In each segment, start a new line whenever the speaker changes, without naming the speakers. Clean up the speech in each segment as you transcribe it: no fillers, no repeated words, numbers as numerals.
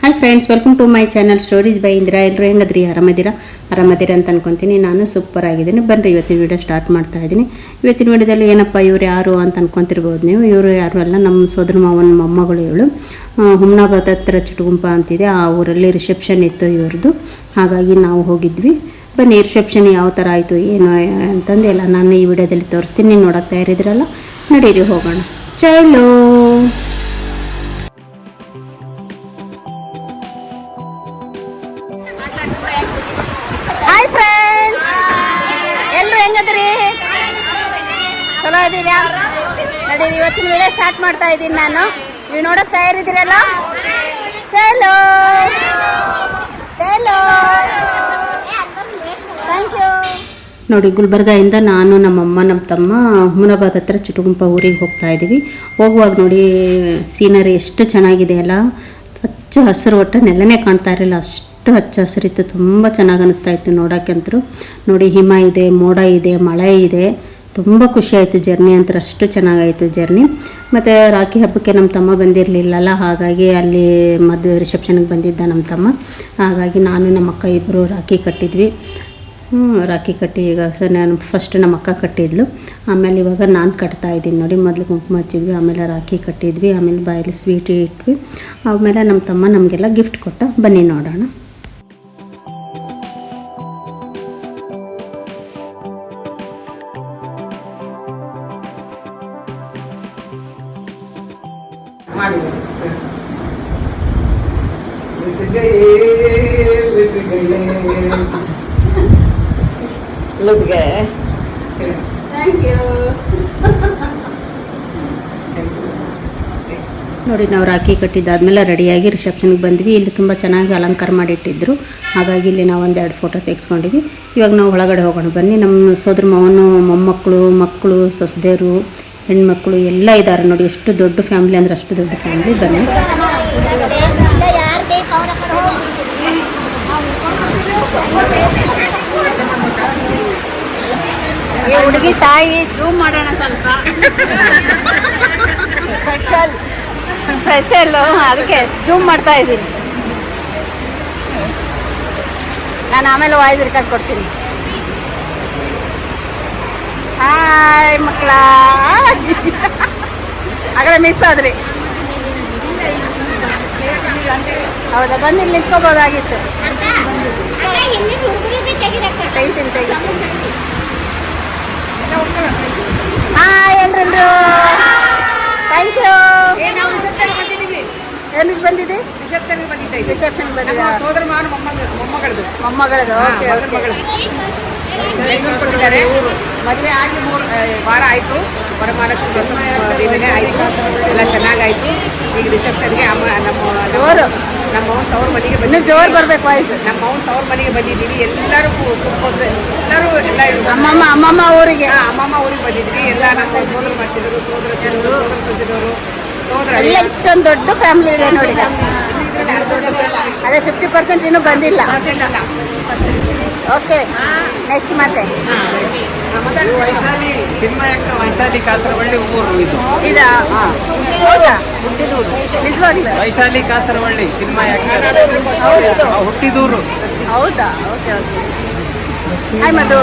Hi friends, welcome to my channel stories by Indira. ಎಲ್ಲರೂ ಹೆಂಗದ್ರಿ? ಆರಾಮದಿರ ಅಂತ ಅನ್ಕೊತೀನಿ. ನಾನು ಸೂಪರ್ ಆಗಿದ್ದೀನಿ. ಬನ್ರಿ ಇವತ್ತಿನ ವಿಡಿಯೋ ಸ್ಟಾರ್ಟ್ ಮಾಡ್ತಾ ಇದ್ದೀನಿ. ಇವತ್ತಿನ ವಿಡಿಯೋದಲ್ಲಿ ಏನಪ್ಪ ಇವ್ರು ಯಾರು ಅಂತ ಅನ್ಕೊತಿರ್ಬೋದು ನೀವು. ಇವರು ಯಾರು ಅಲ್ಲ, ನಮ್ಮ ಸೋದರ ಮಾವನ ಮೊಮ್ಮಗಳು ಇವಳು. ಹುಮ್ನಾಬಾದ್ ಹತ್ರ ಚಿಟಗುಂಪ ಅಂತಿದೆ, ಆ ಊರಲ್ಲಿ ರಿಸೆಪ್ಷನ್ ಇತ್ತು ಇವ್ರದ್ದು. ಹಾಗಾಗಿ ನಾವು ಹೋಗಿದ್ವಿ. ಬನ್ನಿ ರಿಸೆಪ್ಷನ್ ಯಾವ ಥರ ಆಯಿತು ಏನು ಅಂತಂದು ಎಲ್ಲ ನಾನು ಈ ವಿಡಿಯೋದಲ್ಲಿ ತೋರಿಸ್ತೀನಿ. ನೀವು ನೋಡೋಕೆ ತಯಾರಿದ್ರಲ್ಲ, ನಡೀರಿ ಹೋಗೋಣ. ಚಲೋ.
ಹಾಯ್ ಫ್ರೆಂಡ್ಸ್, ಎಲ್ಲರೂ ಹೆಂಗದ್ರಿ? ಚಲೋ ಇದೀರಾ? ನಡೀರಿ, ಇವತ್ತಿನ ವಿಡಿಯೋ ಸ್ಟಾರ್ಟ್ ಮಾಡ್ತಾ ಇದ್ದೀನಿ ನಾನು. ನೀವು ನೋಡೋಕೆ ತಯಾರಿದ್ದೀರಲ್ಲ? ಚಲೋ ಚಲೋ, ಥ್ಯಾಂಕ್ ಯು.
ನೋಡಿ, ಗುಲ್ಬರ್ಗಾಯಿಂದ ನಾನು, ನಮ್ಮಮ್ಮ, ನಮ್ಮ ತಮ್ಮ ಹುಮ್ನಾಬಾದ್ ಹತ್ರ ಚಿಟಗುಂಪ ಊರಿಗೆ ಹೋಗ್ತಾ ಇದ್ದೀವಿ. ಹೋಗುವಾಗ ನೋಡಿ ಸೀನರಿ ಎಷ್ಟು ಚೆನ್ನಾಗಿದೆ ಅಲ್ಲ. ಹಚ್ಚ ಹಸಿರು, ಒಟ್ಟು ನೆಲನೇ ಕಾಣ್ತಾ ಇರಲಿಲ್ಲ, ಅಷ್ಟು ಹಚ್ಚ ಹಸಿರಿತ್ತು. ತುಂಬ ಚೆನ್ನಾಗಿ ಅನಿಸ್ತಾ ಇತ್ತು ನೋಡೋಕ್ಕಂತರೂ. ನೋಡಿ, ಹಿಮ ಇದೆ, ಮೋಡ ಇದೆ, ಮಳೆ ಇದೆ. ತುಂಬ ಖುಷಿ ಆಯಿತು. ಜರ್ನಿ ಅಂತ ಅಷ್ಟು ಚೆನ್ನಾಗಾಯಿತು ಜರ್ನಿ. ಮತ್ತು ರಾಖಿ ಹಬ್ಬಕ್ಕೆ ನಮ್ಮ ತಮ್ಮ ಬಂದಿರಲಿಲ್ಲಲ್ಲ, ಹಾಗಾಗಿ ಅಲ್ಲಿ ಮದುವೆ ರಿಸೆಪ್ಷನ್ಗೆ ಬಂದಿದ್ದ ನಮ್ಮ ತಮ್ಮ. ಹಾಗಾಗಿ ನಾನು ನಮ್ಮ ಅಕ್ಕ ಇಬ್ಬರು ರಾಖಿ ಕಟ್ಟಿದ್ವಿ. ರಾಖಿ ಕಟ್ಟಿ ಈಗ ನಾನು ಫಸ್ಟ್ ನಮ್ಮ ಅಕ್ಕ ಕಟ್ಟಿದ್ಲು, ಆಮೇಲೆ ಇವಾಗ ನಾನು ಕಟ್ತಾ ಇದ್ದೀನಿ. ನೋಡಿ, ಮೊದಲು ಕುಂಕುಮ ಹಚ್ಚಿದ್ವಿ, ಆಮೇಲೆ ರಾಖಿ ಕಟ್ಟಿದ್ವಿ, ಆಮೇಲೆ ಬಾಯಲ್ಲಿ ಸ್ವೀಟ್ ಇಟ್ವಿ, ಆಮೇಲೆ ನಮ್ಮ ತಮ್ಮ ನಮಗೆಲ್ಲ ಗಿಫ್ಟ್ ಕೊಟ್ಟ. ಬನ್ನಿ ನೋಡೋಣ.
Thank you.
ನೋಡಿ, ನಾವು ರಾಖಿ ಕಟ್ಟಿದ್ದಾದ್ಮೇಲೆ ರೆಡಿಯಾಗಿ ರಿಸೆಪ್ಷನ್ಗೆ ಬಂದ್ವಿ. ಇಲ್ಲಿ ತುಂಬ ಚೆನ್ನಾಗಿ ಅಲಂಕಾರ ಮಾಡಿಟ್ಟಿದ್ರು, ಹಾಗಾಗಿ ಇಲ್ಲಿ ನಾವು ಒಂದೆರಡು ಫೋಟೋ ತೆಗೆಸ್ಕೊಂಡಿವಿ. ಇವಾಗ ನಾವು ಒಳಗಡೆ ಹೋಗೋಣ ಬನ್ನಿ. ನಮ್ಮ ಸೋದರ ಮಾವನು ಮೊಮ್ಮಕ್ಕಳು, ಮಕ್ಕಳು, ಸೊಸೆದೇರು, ಹೆಣ್ಮಕ್ಳು ಎಲ್ಲ ಇದ್ದಾರೆ. ನೋಡಿ, ಎಷ್ಟು ದೊಡ್ಡ ಫ್ಯಾಮಿಲಿ ಅಂದರೆ ಅಷ್ಟು ದೊಡ್ಡ ಫ್ಯಾಮಿಲಿ. ಬನ್ನಿ.
ಹುಡುಗಿ ತಾಯಿ ಜೂಮ್ ಮಾಡೋಣ ಸ್ವಲ್ಪ. ಸ್ಪೆಷಲ್ ಅದಕ್ಕೆ ಜೂಮ್ ಮಾಡ್ತಾ ಇದ್ದೀನಿ ನಾನು. ಆಮೇಲೆ ವಾಯ್ಸ್ ರೆಕಾರ್ಡ್ ಕೊಡ್ತೀನಿ. ಹಾಯ್ ಮಕ್ಕಳ, ಆಗಲೇ ಮಿಸ್ ಆದ್ರಿ. ಹೌದಾ? ಬಂದು ಇಲ್ಲಿ ನಿಂತ್ಕೋಬೋದಾಗಿತ್ತು. ತೆಗಿತೀನಿ ತೆಗಿತೀನಿ. ಹಾಯ್ ಎಲ್ರು, ಥ್ಯಾಂಕ್ ಯು. ಎಲ್ಲಿಗೆ ಬಂದಿದೆ? ರಿಸೆಪ್ಷನ್ ಬಂದಿದೆ. ಮೊಮ್ಮಗಳದು.
ಕೊಟ್ಟಿದ್ದಾರೆ. ಮದುವೆ ಆಗಿ 3 ವಾರ ಆಯಿತು. ವರಮಹಾಲಕ್ಷ್ಮಿ ಆಯಿತು, ಎಲ್ಲ ಚೆನ್ನಾಗಾಯಿತು. ಈಗ ರಿಸೆಪ್ಷನ್ಗೆ
ಜೋರು.
ನಮ್ಮ ಅವ್ನ ತವ್ರ ಮನೆಗೆ
ಇನ್ನೂ ಜೋರು ಬರಬೇಕು ವಾಯ್ಸ್.
ನಮ್ಮ ಅವ್ನ ತವ್ರ ಮನೆಗೆ ಬಂದಿದ್ದೀವಿ. ಎಲ್ಲರೂ ಕುತ್ಕೊಂಡು ಎಲ್ಲ
ಅಮ್ಮಮ್ಮ ಊರಿಗೆ.
ಅಮ್ಮಮ್ಮ ಊರಿಗೆ ಬಂದಿದ್ವಿ. ಎಲ್ಲ ನಮ್ಮ ಸೋದರ ಮಾಡ್ತಿದ್ರು, ಸೋದರರು, ಸೊಸೆದವರು, ಸೋದರ
ಎಲ್ಲ ಇಷ್ಟೊಂದು ದೊಡ್ಡ ಫ್ಯಾಮಿಲಿ ಇದೆ ನೋಡಿ. ಅದೇ 50% ಇನ್ನೂ ಬಂದಿಲ್ಲ. ಓಕೆ, ನೆಕ್ಸ್ಟ್ ಮತ್ತೆ
ವೈಶಾಲಿ ಕಾಸರವಳ್ಳಿ ಊರು ಇದು.
ಇದಾ? ಹೌದಾ? ನಿಜವಾಗ್ಲೂ
ವೈಶಾಲಿ ಕಾಸರವಳ್ಳಿ ಸಿನಿಮಾ ಹುಟ್ಟಿದೂರು.
ಹೌದಾ? Okay okay. ಹಾಯ್ ಮಧು.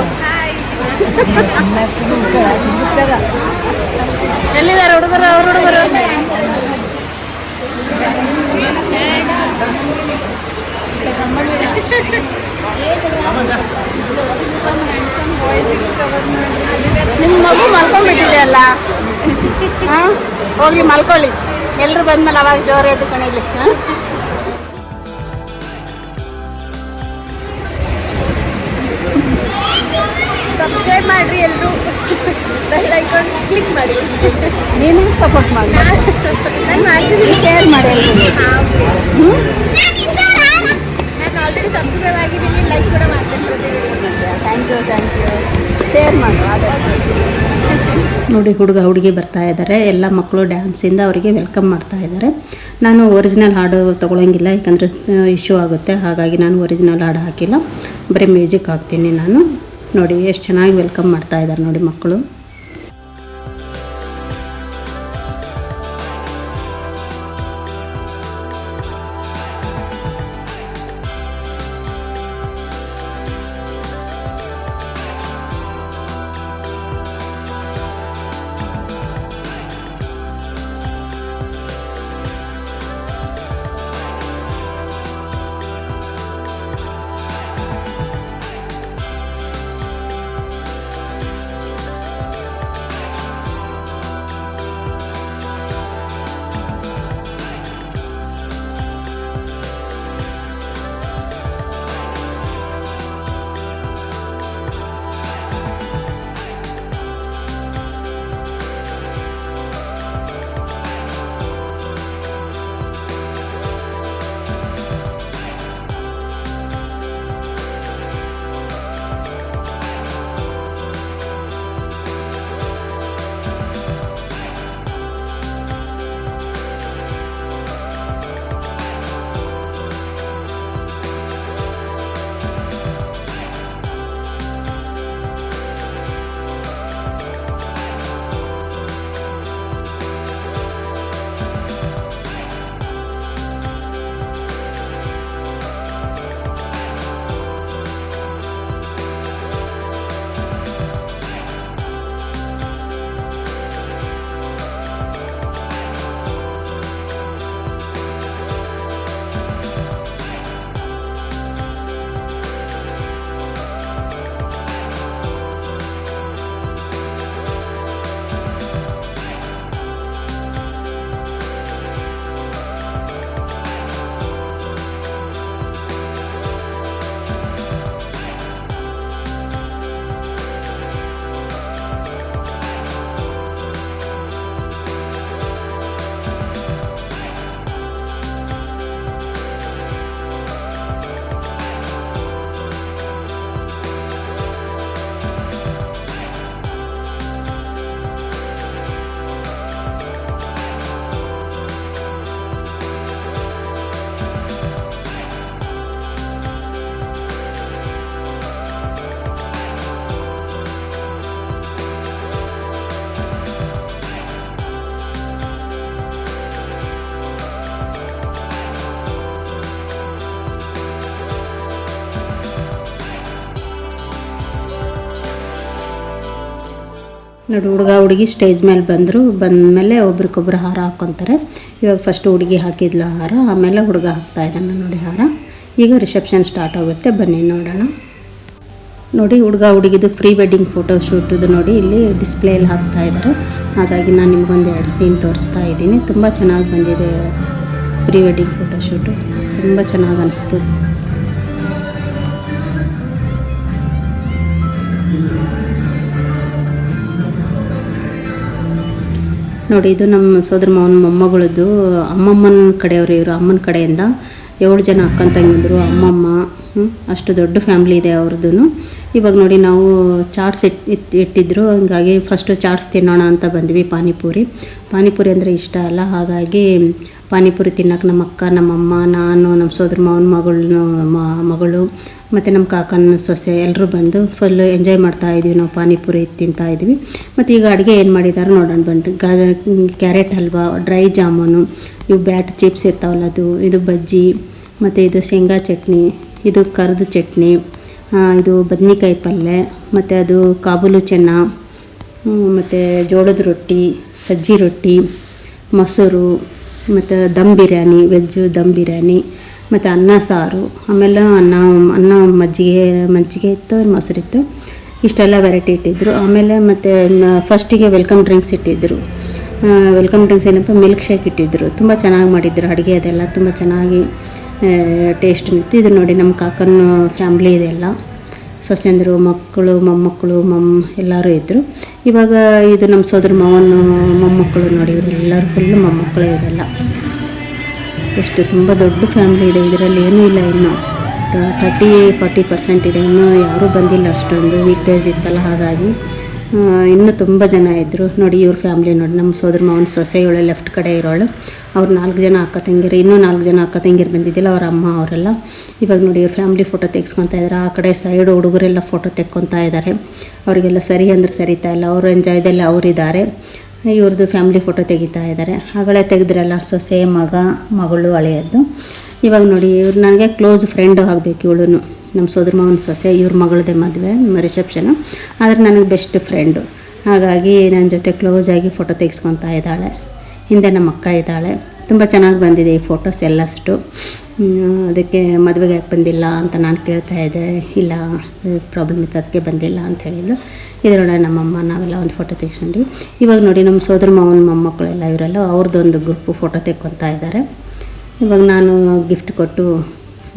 ಎಲ್ಲಿದ್ದಾರೆ ಹುಡುಗರು? ಅವ್ರ ಹುಡುಗರು ನಿಮ್ಮ ಮಗು ಮಲ್ಕೊಂಡ್ಬಿಟ್ಟಿದೆ ಅಲ್ಲ? ಹಾಂ, ಹೋಗಿ ಮಲ್ಕೊಳ್ಳಿ. ಎಲ್ಲರೂ ಬಂದ್ಮೇಲೆ ಅವಾಗ ಜೋರು ಎದ್ದು ಕಣಿಲಿ. ಹಾಂ, ಸಬ್ಸ್ಕ್ರೈಬ್ ಮಾಡಿರಿ ಎಲ್ಲರೂ, ಬೆಲ್ ಐಕಾನ್ ಕ್ಲಿಕ್ ಮಾಡಿ. ನೀನು ಸಪೋರ್ಟ್ ಮಾಡಿ, ನಾನು ಮಾಡ್ತೀನಿ. ಶೇರ್ ಮಾಡಿ ಎಲ್ರಿಗೂ. ನಾನು ಆಲ್ರೆಡಿ ಸಬ್ಸ್ಕ್ರೈಬ್ ಆಗಿದ್ದೀನಿ, ಲೈಕ್ ಕೂಡ ಮಾಡ್ತೀನಿ. Thank you thank you. Share ಮಾಡಿ.
ನೋಡಿ, ಹುಡುಗ ಹುಡುಗಿ ಬರ್ತಾ ಇದ್ದಾರೆ. ಎಲ್ಲ ಮಕ್ಕಳು ಡ್ಯಾನ್ಸಿಂದ ಅವರಿಗೆ ವೆಲ್ಕಮ್ ಮಾಡ್ತಾ ಇದ್ದಾರೆ. ನಾನು ಒರಿಜಿನಲ್ ಹಾಡು ತೊಗೊಳಂಗಿಲ್ಲ, ಯಾಕಂದರೆ ಇಶ್ಯೂ ಆಗುತ್ತೆ. ಹಾಗಾಗಿ ನಾನು ಒರಿಜಿನಲ್ ಹಾಡು ಹಾಕಿಲ್ಲ, ಬರೀ ಮ್ಯೂಸಿಕ್ ಹಾಕ್ತೀನಿ ನಾನು. ನೋಡಿ, ಎಷ್ಟು ಚೆನ್ನಾಗಿ ವೆಲ್ಕಮ್ ಮಾಡ್ತಾ ಇದ್ದಾರೆ ನೋಡಿ ಮಕ್ಕಳು. ನೋಡಿ ಹುಡುಗ ಹುಡುಗಿ ಸ್ಟೇಜ್ ಮೇಲೆ ಬಂದಮೇಲೆ ಒಬ್ರಿಗೊಬ್ರು ಹಾರ ಹಾಕ್ಕೊತಾರೆ. ಇವಾಗ ಫಸ್ಟ್ ಹುಡುಗಿ ಹಾಕಿದ್ಲ ಹಾರ, ಆಮೇಲೆ ಹುಡುಗ ಹಾಕ್ತಾ ಇದ್ದಾನೆ ನೋಡಿ ಹಾರ. ಈಗ ರಿಸೆಪ್ಷನ್ ಸ್ಟಾರ್ಟ್ ಆಗುತ್ತೆ, ಬನ್ನಿ ನೋಡೋಣ. ನೋಡಿ ಹುಡುಗ ಹುಡುಗಿದು ಪ್ರೀ ವೆಡ್ಡಿಂಗ್ ಫೋಟೋ ಶೂಟದು ನೋಡಿ ಇಲ್ಲಿ ಡಿಸ್ಪ್ಲೇಯಲ್ಲಿ ಹಾಕ್ತಾ ಇದ್ದಾರೆ. ಹಾಗಾಗಿ ನಾನು ನಿಮ್ಗೊಂದು 2 ಸೀನ್ ತೋರಿಸ್ತಾ ಇದ್ದೀನಿ. ತುಂಬ ಚೆನ್ನಾಗಿ ಬಂದಿದೆ ಪ್ರೀ ವೆಡ್ಡಿಂಗ್ ಫೋಟೋ ಶೂಟು, ತುಂಬ ಚೆನ್ನಾಗಿ ಅನಿಸ್ತು. ನೋಡಿ ಇದು ನಮ್ಮ ಸೋದರ ಮಾವನ ಮೊಮ್ಮಗಳದ್ದು ಅಮ್ಮಮ್ಮನ ಕಡೆಯವರು, ಇವರು ಅಮ್ಮನ ಕಡೆಯಿಂದ 7 ಜನ ಅಕ್ಕನ ತಂಗಿದ್ರು, ಅಮ್ಮಮ್ಮ, ಅಷ್ಟು ದೊಡ್ಡ ಫ್ಯಾಮ್ಲಿ ಇದೆ ಅವ್ರದ್ದು. ಇವಾಗ ನೋಡಿ ನಾವು ಚಾಟ್ಸ್ ಇಟ್ಟಿದ್ರು, ಹಂಗಾಗಿ ಫಸ್ಟು ಚಾಟ್ಸ್ ತಿನ್ನೋಣ ಅಂತ ಬಂದ್ವಿ. ಪಾನಿಪುರಿ ಅಂದರೆ ಇಷ್ಟ ಅಲ್ಲ, ಹಾಗಾಗಿ ಪಾನಿಪುರಿ ತಿನ್ನೋಕೆ ನಮ್ಮ ಅಕ್ಕ, ನಮ್ಮಮ್ಮ, ನಾನು, ನಮ್ಮ ಸೋದರ ಮಾವನ ಮಗಳು ಮತ್ತು ನಮ್ಮ ಕಾಕನ ಸೊಸೆ ಎಲ್ಲರೂ ಬಂದು ಫುಲ್ ಎಂಜಾಯ್ ಮಾಡ್ತಾಯಿದ್ವಿ. ನಾವು ಪಾನಿಪುರಿ ತಿಂತಾಯಿದ್ವಿ. ಮತ್ತು ಈಗ ಅಡುಗೆ ಏನು ಮಾಡಿದ್ದಾರೆ ನೋಡೋಣ ಬನ್ರಿ. ಕ್ಯಾರೆಟ್ ಹಲ್ವಾ, ಡ್ರೈ ಜಾಮೂನು, ಇವು ಬ್ಯಾಟ್ ಚಿಪ್ಸ್ ಇರ್ತಾವಲ್ಲ ಅದು, ಇದು ಬಜ್ಜಿ, ಮತ್ತು ಇದು ಶೇಂಗಾ ಚಟ್ನಿ, ಇದು ಕರ್ದ ಚಟ್ನಿ, ಇದು ಬದ್ನಿಕಾಯಿ ಪಲ್ಯ, ಮತ್ತು ಅದು ಕಾಬೂಲು ಚೆನ್ನ, ಮತ್ತು ಜೋಳದ ರೊಟ್ಟಿ, ಸಜ್ಜಿ ರೊಟ್ಟಿ, ಮೊಸರು, ಮತ್ತು ದಮ್ ಬಿರಿಯಾನಿ, ವೆಜ್ಜು ದಮ್ ಬಿರಿಯಾನಿ, ಮತ್ತು ಅನ್ನ ಸಾರು, ಆಮೇಲೆ ಅನ್ನ ಮಜ್ಜಿಗೆ ಇತ್ತು, ಮೊಸರಿತ್ತು, ಇಷ್ಟೆಲ್ಲ ವೆರೈಟಿ ಇಟ್ಟಿದ್ದರು. ಆಮೇಲೆ ಮತ್ತು ಫಸ್ಟಿಗೆ ವೆಲ್ಕಮ್ ಡ್ರಿಂಕ್ಸ್ ಇಟ್ಟಿದ್ದರು. ವೆಲ್ಕಮ್ ಡ್ರಿಂಕ್ಸ್ ಏನಪ್ಪ ಮಿಲ್ಕ್ ಶೇಕ್ ಇಟ್ಟಿದ್ದರು. ತುಂಬ ಚೆನ್ನಾಗಿ ಮಾಡಿದ್ರು ಅಡುಗೆ, ಅದೆಲ್ಲ ತುಂಬ ಚೆನ್ನಾಗಿ ಟೇಸ್ಟ್ ಇತ್ತು. ಇದು ನೋಡಿ ನಮ್ಮ ಕಾಕನ ಫ್ಯಾಮ್ಲಿ ಇದೆಲ್ಲ, ಸೊಸೆಂದರು, ಮಕ್ಕಳು, ಮೊಮ್ಮಕ್ಕಳು, ಎಲ್ಲರೂ ಇದ್ದರು. ಇವಾಗ ಇದು ನಮ್ಮ ಸೋದರ ಮಾವನ ಮೊಮ್ಮಕ್ಕಳು ನೋಡಿ, ಇವರೆಲ್ಲರೂ ಫುಲ್ಲು ಮೊಮ್ಮಕ್ಕಳು ಇವರೆಲ್ಲ. ಎಷ್ಟು ತುಂಬ ದೊಡ್ಡ ಫ್ಯಾಮ್ಲಿ ಇದೆ, ಇದರಲ್ಲಿ ಏನೂ ಇಲ್ಲ, ಇನ್ನು 30-40% ಇದೆ, ಇನ್ನೂ ಯಾರೂ ಬಂದಿಲ್ಲ. ಅಷ್ಟೊಂದು ವೀಕ್ ಡೇಸ್ ಇತ್ತಲ್ಲ, ಹಾಗಾಗಿ ಇನ್ನೂ ತುಂಬ ಜನ ಇದ್ದರು. ನೋಡಿ ಇವ್ರ ಫ್ಯಾಮ್ಲಿ ನೋಡಿ, ನಮ್ಮ ಸೋದರ ಮಾವನ ಸೊಸೆ ಇವಳು ಲೆಫ್ಟ್ ಕಡೆ ಇರೋಳು, ಅವ್ರು 4 ಜನ ಅಕ್ಕ ತಂಗಿರು, ಇನ್ನೂ 4 ಜನ ಅಕ್ಕ ತಂಗಿರು ಬಂದಿದ್ದಿಲ್ಲ, ಅವ್ರ ಅಮ್ಮ ಅವರೆಲ್ಲ. ಇವಾಗ ನೋಡಿ ಇವ್ರ ಫ್ಯಾಮ್ಲಿ ಫೋಟೋ ತೆಗೆಸ್ಕೊತಾ ಇದ್ದಾರೆ. ಆ ಕಡೆ ಸೈಡ್ ಹುಡುಗರೆಲ್ಲ ಫೋಟೋ ತೆಕ್ಕೊತಾ ಇದ್ದಾರೆ. ಅವರಿಗೆಲ್ಲ ಸರಿ ಅಂದ್ರೆ ಸರಿತಾ ಇಲ್ಲ, ಅವರು ಎಂಜಾಯ್ದಲ್ಲಿ ಅವರಿದ್ದಾರೆ. ಇವ್ರದ್ದು ಫ್ಯಾಮ್ಲಿ ಫೋಟೋ ತೆಗಿತಾ ಇದ್ದಾರೆ. ಆಗಲೇ ತೆಗೆದ್ರಲ್ಲ ಸೊಸೆ, ಮಗಳು, ಹಳೆಯದ್ದು. ಇವಾಗ ನೋಡಿ ಇವ್ರು ನನಗೆ ಕ್ಲೋಸ್ ಫ್ರೆಂಡು ಆಗಬೇಕು. ಇವಳು ನಮ್ಮ ಸೋದರ ಮಾವನ ಸೊಸೆ, ಇವ್ರ ಮಗಳದೇ ಮದುವೆ ರಿಸೆಪ್ಷನು, ಆದರೆ ನನಗೆ ಬೆಸ್ಟ್ ಫ್ರೆಂಡು. ಹಾಗಾಗಿ ನನ್ನ ಜೊತೆ ಕ್ಲೋಸಾಗಿ ಫೋಟೋ ತೆಗೆಸ್ಕೊತಾ ಇದ್ದಾಳೆ. ಹಿಂದೆ ನಮ್ಮ ಅಕ್ಕ ಇದ್ದಾಳೆ. ತುಂಬ ಚೆನ್ನಾಗಿ ಬಂದಿದೆ ಈ ಫೋಟೋಸ್ ಎಲ್ಲಷ್ಟು. ಅದಕ್ಕೆ ಮದುವೆಗೆ ಯಾಕೆ ಬಂದಿಲ್ಲ ಅಂತ ನಾನು ಕೇಳ್ತಾ ಇದ್ದೆ. ಇಲ್ಲ ಪ್ರಾಬ್ಲಮ್ ಇತ್ತು ಅದಕ್ಕೆ ಬಂದಿಲ್ಲ ಅಂತ ಹೇಳಿದ್ದು. ಇದರೊಳಗೆ ನಮ್ಮಮ್ಮ ನಾವೆಲ್ಲ ಒಂದು ಫೋಟೋ ತೆಗೆಸ್ಕೊಂಡ್ವಿ. ಇವಾಗ ನೋಡಿ ನಮ್ಮ ಸೋದರ ಮಾವನ ಮೊಮ್ಮಕ್ಕಳೆಲ್ಲ ಇವರೆಲ್ಲ ಅವ್ರದ್ದೊಂದು ಗ್ರೂಪು ಫೋಟೋ ತೆಕ್ಕೊತಾ ಇದ್ದಾರೆ. ಇವಾಗ ನಾನು ಗಿಫ್ಟ್ ಕೊಟ್ಟು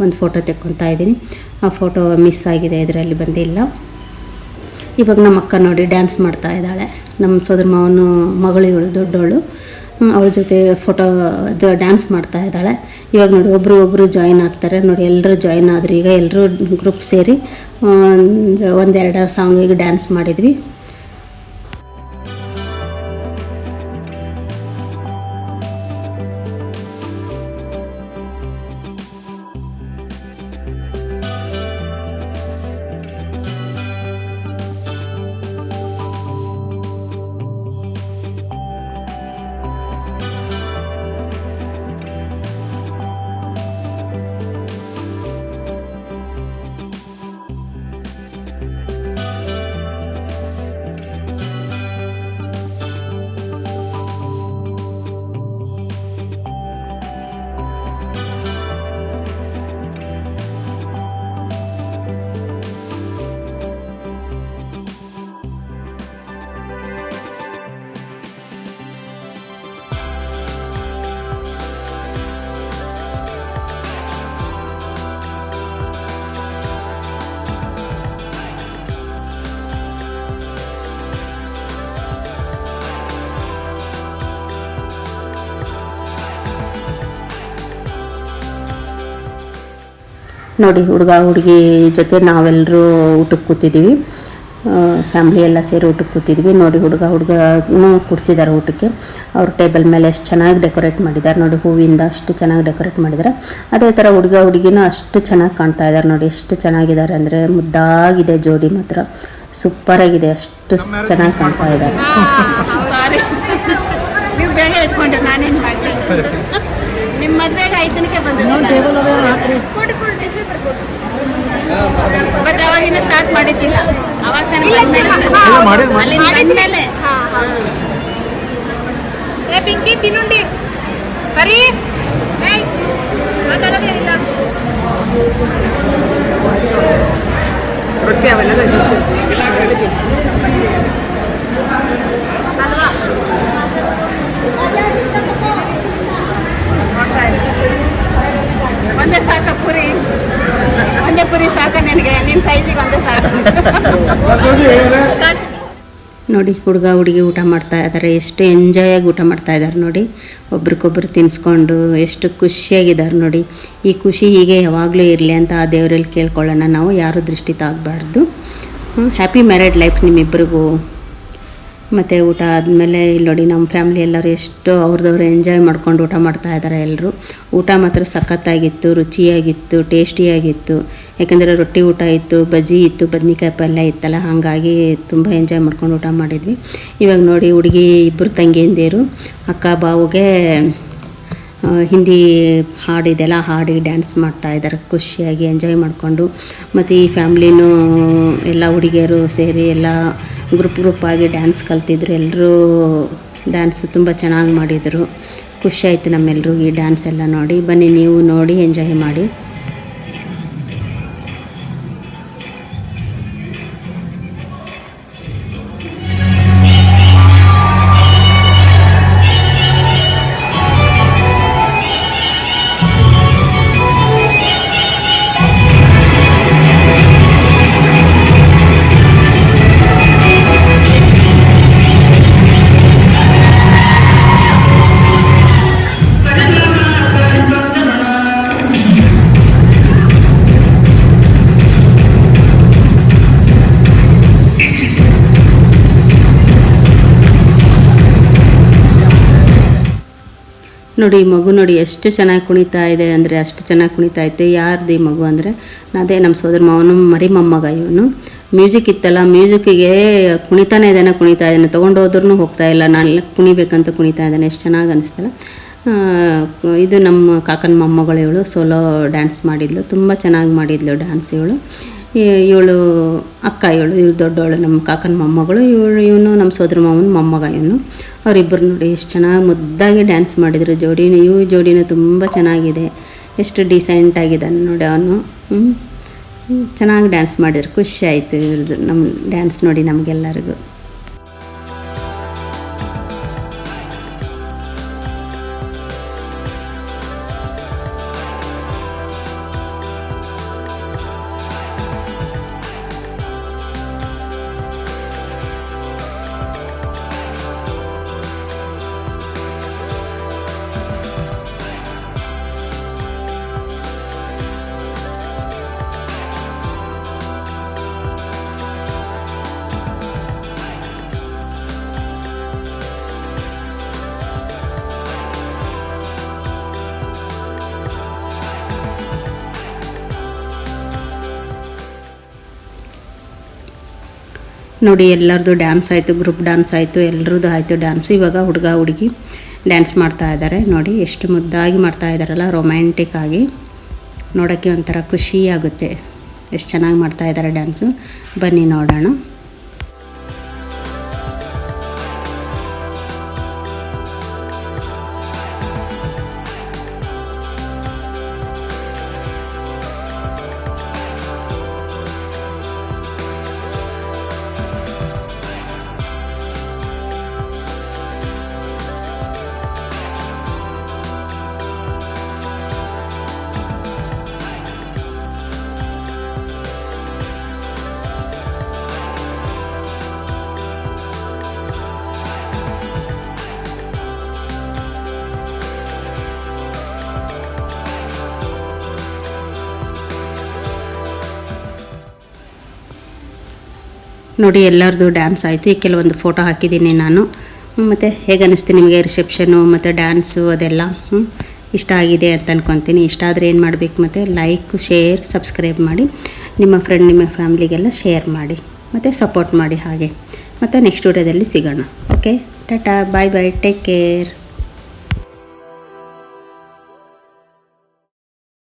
ಒಂದು ಫೋಟೋ ತೆಕ್ಕೊತಾ ಇದ್ದೀನಿ. ಆ ಫೋಟೋ ಮಿಸ್ ಆಗಿದೆ, ಇದರಲ್ಲಿ ಬಂದಿಲ್ಲ. ಇವಾಗ ನಮ್ಮ ಅಕ್ಕ ನೋಡಿ ಡ್ಯಾನ್ಸ್ ಮಾಡ್ತಾ ಇದ್ದಾಳೆ. ನಮ್ಮ ಸೋದರ ಮಾವನ ಮಗಳು ಇವಳು ದೊಡ್ಡವಳು, ಅವಳ ಜೊತೆ ಫೋಟೋ ಡ್ಯಾನ್ಸ್ ಮಾಡ್ತಾ ಇದ್ದಾಳೆ. ಇವಾಗ ನೋಡಿ ಒಬ್ಬರು ಜಾಯಿನ್ ಆಗ್ತಾರೆ ನೋಡಿ, ಎಲ್ಲರೂ ಜಾಯಿನ್ ಆದರು. ಈಗ ಎಲ್ಲರೂ ಗ್ರೂಪ್ ಸೇರಿ 1-2 ಸಾಂಗಿಗೆ ಡ್ಯಾನ್ಸ್ ಮಾಡಿದ್ವಿ. ನೋಡಿ ಹುಡುಗ ಹುಡುಗಿ ಜೊತೆ ನಾವೆಲ್ಲರೂ ಊಟಕ್ಕೆ ಕೂತಿದ್ದೀವಿ. ಫ್ಯಾಮ್ಲಿ ಎಲ್ಲ ಸೇರಿ ಊಟಕ್ಕೆ ಕೂತಿದ್ವಿ. ನೋಡಿ ಹುಡುಗನೂ ಕೂಡಿಸಿದ್ದಾರೆ ಊಟಕ್ಕೆ. ಅವ್ರ ಟೇಬಲ್ ಮೇಲೆ ಎಷ್ಟು ಚೆನ್ನಾಗಿ ಡೆಕೋರೇಟ್ ಮಾಡಿದ್ದಾರೆ ನೋಡಿ, ಹೂವಿಂದ ಅಷ್ಟು ಚೆನ್ನಾಗಿ ಡೆಕೋರೇಟ್ ಮಾಡಿದ್ದಾರೆ. ಅದೇ ಥರ ಹುಡುಗಿನೂ ಅಷ್ಟು ಚೆನ್ನಾಗಿ ಕಾಣ್ತಾ ಇದ್ದಾರೆ ನೋಡಿ, ಎಷ್ಟು ಚೆನ್ನಾಗಿದ್ದಾರೆ ಅಂದರೆ ಮುದ್ದಾಗಿದೆ. ಜೋಡಿ ಮಾತ್ರ ಸೂಪರಾಗಿದೆ, ಅಷ್ಟು ಚೆನ್ನಾಗಿ ಕಾಣ್ತಾ ಇದ್ದಾರೆ.
ನೀವು ಬೇಗ ಇಟ್ಕೊಂಡ್ರೆ ನಾನೇನು ಮಾಡಿ ನಿಮ್ಮ ಮದುವೆಗೆ 5 ದಿನಕ್ಕೆ ಬಂದಿದ್ದೆ, ಬಟ್ ಅವಾಗಿನ ಸ್ಟಾರ್ಟ್ ಮಾಡಿದ್ದಿಲ್ಲ. ಅವಾಗ ತಾನೇ ಬಂದ್ಮೇಲೆ ಅಲ್ಲಿಂದ ಬಂದ್ಮೇಲೆ
ಪಿಂಕಿ ತಿನ್ನುಂಡಿ ಬರೀ ಮಾತಾಡೋದೇನಿಲ್ಲ ರೊಟ್ಟಿ ಅವೆಲ್ಲ
ಒಂದೇ ಸಾಕ ಪುರಿ ಒಂದೇ ಪುರಿ ಸಾಕ ನಿನಗೆ ನಿನ್ನ ಸೈಜಿಗೆ ಒಂದೇ ಸಾಕು
ನೋಡಿ ಹುಡುಗ ಹುಡುಗಿ ಊಟ ಮಾಡ್ತಾ ಇದ್ದಾರೆ, ಎಷ್ಟು ಎಂಜಾಯಾಗಿ ಊಟ ಮಾಡ್ತಾ ಇದ್ದಾರೆ ನೋಡಿ. ಒಬ್ರಿಗೊಬ್ರು ತಿನ್ನಿಸ್ಕೊಂಡು ಎಷ್ಟು ಖುಷಿಯಾಗಿದ್ದಾರೆ ನೋಡಿ. ಈ ಖುಷಿ ಹೀಗೆ ಯಾವಾಗಲೂ ಇರಲಿ ಅಂತ ಆ ದೇವರಲ್ಲಿ ಕೇಳ್ಕೊಳ್ಳೋಣ ನಾವು, ಯಾರೂ ದೃಷ್ಟಿ ತಾಗಬಾರ್ದು. ಹ್ಯಾಪಿ ಮ್ಯಾರಿಡ್ ಲೈಫ್ ನಿಮ್ಮಿಬ್ಬರಿಗೂ. ಮತ್ತು ಊಟ ಆದಮೇಲೆ ಇಲ್ಲಿ ನೋಡಿ ನಮ್ಮ ಫ್ಯಾಮ್ಲಿ ಎಲ್ಲರೂ ಎಷ್ಟು ಅವ್ರದವ್ರು ಎಂಜಾಯ್ ಮಾಡ್ಕೊಂಡು ಊಟ ಮಾಡ್ತಾ ಇದ್ದಾರೆ ಎಲ್ಲರೂ. ಊಟ ಮಾತ್ರ ಸಖತ್ತಾಗಿತ್ತು, ರುಚಿಯಾಗಿತ್ತು, ಟೇಸ್ಟಿಯಾಗಿತ್ತು. ಯಾಕೆಂದರೆ ರೊಟ್ಟಿ ಊಟ ಇತ್ತು, ಬಜ್ಜಿ ಇತ್ತು, ಬದ್ನಿಕಾಯಿ ಪಲ್ಯ ಇತ್ತಲ್ಲ, ಹಾಗಾಗಿ ತುಂಬ ಎಂಜಾಯ್ ಮಾಡ್ಕೊಂಡು ಊಟ ಮಾಡಿದ್ವಿ. ಇವಾಗ ನೋಡಿ ಹುಡುಗಿ ಇಬ್ಬರು ತಂಗಿಯಂದಿರು ಅಕ್ಕ ಬಾವುಗೆ ಹಿಂದಿ ಹಾಡಿದೆಲ್ಲ ಹಾಡಿಗೆ ಡ್ಯಾನ್ಸ್ ಮಾಡ್ತಾ ಇದ್ದಾರೆ ಖುಷಿಯಾಗಿ ಎಂಜಾಯ್ ಮಾಡಿಕೊಂಡು. ಮತ್ತು ಈ ಫ್ಯಾಮ್ಲಿನೂ ಎಲ್ಲ ಹುಡುಗಿಯರು ಸೇರಿ ಎಲ್ಲ ಗ್ರೂಪ್ ಆಗಿ ಡ್ಯಾನ್ಸ್ ಕಲ್ತಿದ್ರು. ಎಲ್ಲರೂ ಡ್ಯಾನ್ಸ್ ತುಂಬ ಚೆನ್ನಾಗಿ ಮಾಡಿದರು. ಖುಷಿಯಾಯಿತು ನಮ್ಮೆಲ್ಲರೂ ಈ ಡ್ಯಾನ್ಸ್ ಎಲ್ಲ ನೋಡಿ. ಬನ್ನಿ ನೀವು ನೋಡಿ ಎಂಜಾಯ್ ಮಾಡಿ. ನೋಡಿ ಈ ಮಗು ನೋಡಿ ಎಷ್ಟು ಚೆನ್ನಾಗಿ ಕುಣಿತಾ ಇದೆ ಅಂದರೆ ಅಷ್ಟು ಚೆನ್ನಾಗಿ ಕುಣಿತಾ ಐತೆ. ಯಾರ್ದು ಈ ಮಗು ಅಂದರೆ ಅದೇ ನಮ್ಮ ಸೋದರ ಮಾವನು ಮರಿ ಮೊಮ್ಮಗ. ಇವನು ಮ್ಯೂಸಿಕ್ ಇತ್ತಲ್ಲ, ಮ್ಯೂಸಿಕ್ಕಿಗೆ ಕುಣಿತಾನೆ ಇದ್ದಾನೆ ತೊಗೊಂಡೋದ್ರೂ ಹೋಗ್ತಾ ಇಲ್ಲ. ನಾನು ಕುಣಿಬೇಕಂತ ಕುಣಿತಾ ಇದ್ದಾನೆ. ಎಷ್ಟು ಚೆನ್ನಾಗಿ ಅನಿಸ್ತಲ್ಲ. ಇದು ನಮ್ಮ ಕಾಕನ ಮೊಮ್ಮಗಳು, ಇವಳು ಸೋಲೋ ಡ್ಯಾನ್ಸ್ ಮಾಡಿದ್ಲು, ತುಂಬ ಚೆನ್ನಾಗಿ ಮಾಡಿದ್ಲು ಡ್ಯಾನ್ಸ್ ಇವಳು. ಅಕ್ಕ ಇವಳು ದೊಡ್ಡವಳು, ನಮ್ಮ ಕಾಕನ ಮೊಮ್ಮಗಳು. ಇವನು ನಮ್ಮ ಸೋದರ ಮಾವನ ಮೊಮ್ಮಗ. ಇವನು ಅವರಿಬ್ಬರು ನೋಡಿ ಎಷ್ಟು ಚೆನ್ನಾಗಿ ಮುದ್ದಾಗಿ ಡ್ಯಾನ್ಸ್ ಮಾಡಿದರು. ಜೋಡಿನೂ ತುಂಬ ಚೆನ್ನಾಗಿದೆ. ಎಷ್ಟು ಡೀಸೆಂಟಾಗಿದ್ದಾನೆ ನೋಡಿ ಅವನು. ಚೆನ್ನಾಗಿ ಡ್ಯಾನ್ಸ್ ಮಾಡಿದ್ರು. ಖುಷಿ ಆಯಿತು ಇವ್ರದ್ದು ನಮ್ಮ ಡ್ಯಾನ್ಸ್ ನೋಡಿ ನಮಗೆಲ್ಲರಿಗೂ. ನೋಡಿ ಎಲ್ಲರದು ಡ್ಯಾನ್ಸ್ ಆಯಿತು, ಗ್ರೂಪ್ ಡ್ಯಾನ್ಸ್ ಆಯಿತು, ಎಲ್ಲರದ್ದು ಆಯಿತು ಡ್ಯಾನ್ಸು. ಇವಾಗ ಹುಡುಗ ಹುಡುಗಿ ಡ್ಯಾನ್ಸ್ ಮಾಡ್ತಾ ಇದ್ದಾರೆ ನೋಡಿ. ಎಷ್ಟು ಮುದ್ದಾಗಿ ಮಾಡ್ತಾ ಇದ್ದಾರಲ್ಲ, ರೊಮ್ಯಾಂಟಿಕ್ ಆಗಿ. ನೋಡೋಕ್ಕೆ ಒಂಥರ ಖುಷಿ ಆಗುತ್ತೆ. ಎಷ್ಟು ಚೆನ್ನಾಗಿ ಮಾಡ್ತಾ ಇದ್ದಾರೆ ಡ್ಯಾನ್ಸು. ಬನ್ನಿ ನೋಡೋಣ. ನೋಡಿ ಎಲ್ಲರದು ಡ್ಯಾನ್ಸ್ ಆಯಿತು. ಈಗ ಕೆಲವೊಂದು ಫೋಟೋ ಹಾಕಿದ್ದೀನಿ ನಾನು. ಮತ್ತು ಹೇಗೆ ಅನ್ನಿಸ್ತು ನಿಮಗೆ ರಿಸೆಪ್ಷನು ಮತ್ತು ಡ್ಯಾನ್ಸು ಅದೆಲ್ಲ? ಇಷ್ಟ ಆಗಿದೆ ಅಂತ ಅಂದ್ಕೊತೀನಿ. ಇಷ್ಟ ಆದರೆ ಏನು ಮಾಡಬೇಕು, ಮತ್ತು ಲೈಕ್, ಶೇರ್, ಸಬ್ಸ್ಕ್ರೈಬ್ ಮಾಡಿ. ನಿಮ್ಮ ಫ್ರೆಂಡ್, ನಿಮ್ಮ ಫ್ಯಾಮ್ಲಿಗೆಲ್ಲ ಶೇರ್ ಮಾಡಿ ಮತ್ತು ಸಪೋರ್ಟ್ ಮಾಡಿ ಹಾಗೆ. ಮತ್ತು ನೆಕ್ಸ್ಟ್ ವಿಡಿಯೋದಲ್ಲಿ ಸಿಗೋಣ. ಓಕೆ, ಟಾಟಾ, ಬಾಯ್ ಬಾಯ್, ಟೇಕ್ ಕೇರ್.